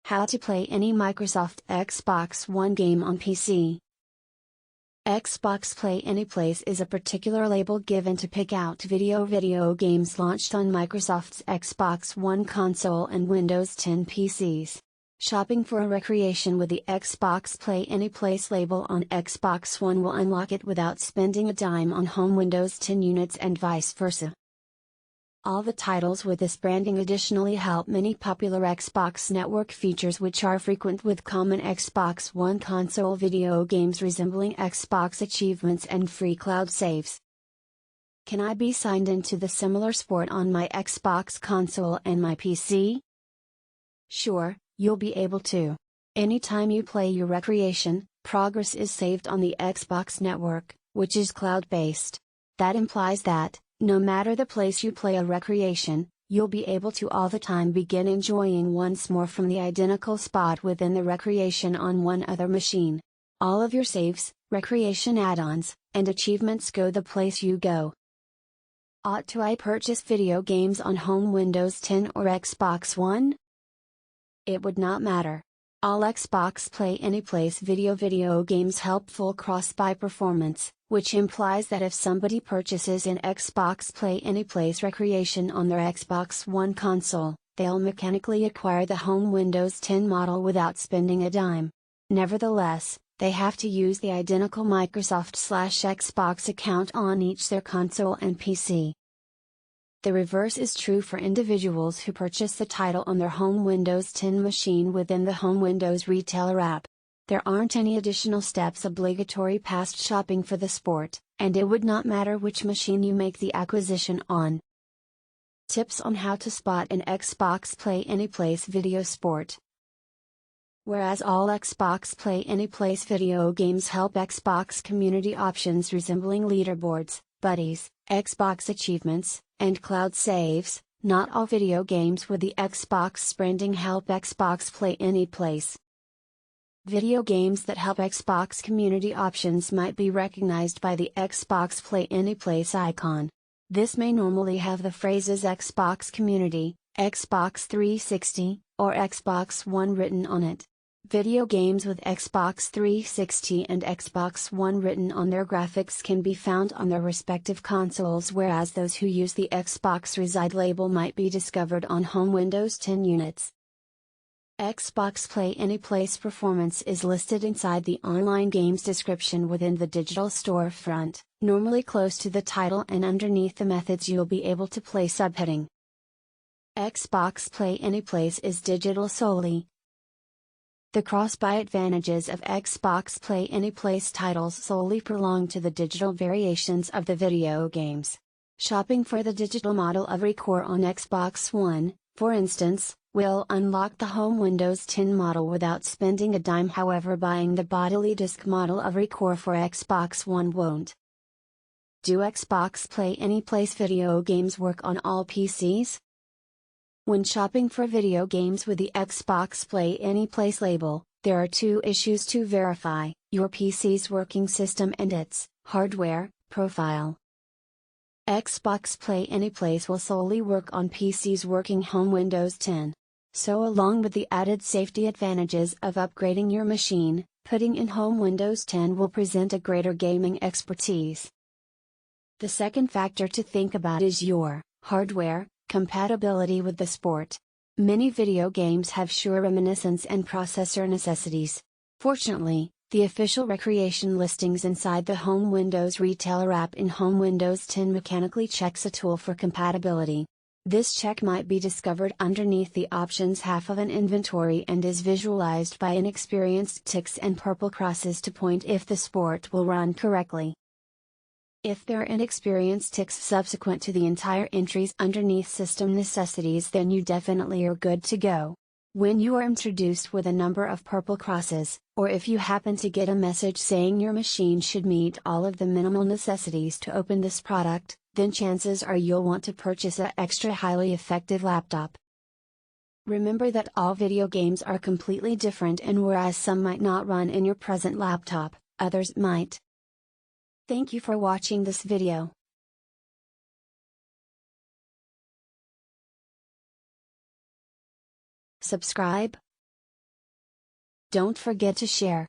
How to play any Microsoft Xbox One game on PC. Xbox Play Anyplace is a particular label given to pick out video games launched on Microsoft's Xbox One console and Windows 10 PCs. Shopping for a recreation with the Xbox Play Anyplace label on Xbox One will unlock it without spending a dime on home Windows 10 units and vice versa. All the titles with this branding additionally help many popular Xbox Network features which are frequent with common Xbox One console video games resembling Xbox achievements and free cloud saves. Can I be signed into the similar sport on my Xbox console and my PC? Sure, you'll be able to. Anytime you play your recreation, progress is saved on the Xbox Network, which is cloud-based. That implies that, no matter the place you play a recreation, you'll be able to all the time begin enjoying once more from the identical spot within the recreation on one other machine. All of your saves, recreation add-ons, and achievements go the place you go. Ought to I purchase video games on home Windows 10 or Xbox One? It would not matter. All Xbox Play Anyplace video games help full cross-buy performance, which implies that if somebody purchases an Xbox Play Anyplace recreation on their Xbox One console, they'll mechanically acquire the home Windows 10 model without spending a dime. Nevertheless, they have to use the identical Microsoft/Xbox account on each their console and PC. The reverse is true for individuals who purchase the title on their home Windows 10 machine within the home Windows Retailer app. There aren't any additional steps obligatory past shopping for the sport, and it would not matter which machine you make the acquisition on. Tips on how to spot an Xbox Play Anyplace video sport. Whereas all Xbox Play Anyplace video games help Xbox community options resembling leaderboards, buddies, Xbox achievements, and cloud saves, not all video games with the Xbox branding help Xbox Play Anyplace. Video games that help Xbox community options might be recognized by the Xbox Play Anyplace icon. This may normally have the phrases Xbox Community, Xbox 360, or Xbox One written on it. Video games with Xbox 360 and Xbox One written on their graphics can be found on their respective consoles, whereas those who use the Xbox Reside label might be discovered on home Windows 10 units. Xbox Play Anyplace performance is listed inside the online game's description within the digital storefront, normally close to the title and underneath the methods you'll be able to play subheading. Xbox Play Anyplace is digital solely. The cross-buy advantages of Xbox Play Anyplace titles solely belong to the digital variations of the video games. Shopping for the digital model of ReCore on Xbox One, for instance, will unlock the home Windows 10 model without spending a dime. However, buying the bodily disc model of ReCore for Xbox One won't. Do Xbox Play Anyplace video games work on all PCs? When shopping for video games with the Xbox Play Anyplace label, there are two issues to verify: your PC's working system and its hardware profile. Xbox Play Anyplace will solely work on PCs working home Windows 10. So along with the added safety advantages of upgrading your machine, putting in home Windows 10 will present a greater gaming expertise. The second factor to think about is your hardware compatibility with the sport. Many video games have sure reminiscence and processor necessities. Fortunately, the official recreation listings inside the home Windows Retailer app in home Windows 10 mechanically checks a tool for compatibility. This check might be discovered underneath the options half of an inventory and is visualized by inexperienced ticks and purple crosses to point if the sport will run correctly. If there are inexperienced ticks subsequent to the entire entries underneath system necessities, then you definitely are good to go. When you are introduced with a number of purple crosses, or if you happen to get a message saying your machine should meet all of the minimal necessities to open this product, then chances are you'll want to purchase an extra highly effective laptop. Remember that all video games are completely different, and whereas some might not run in your present laptop, others might. Thank you for watching this video. Subscribe. Don't forget to share.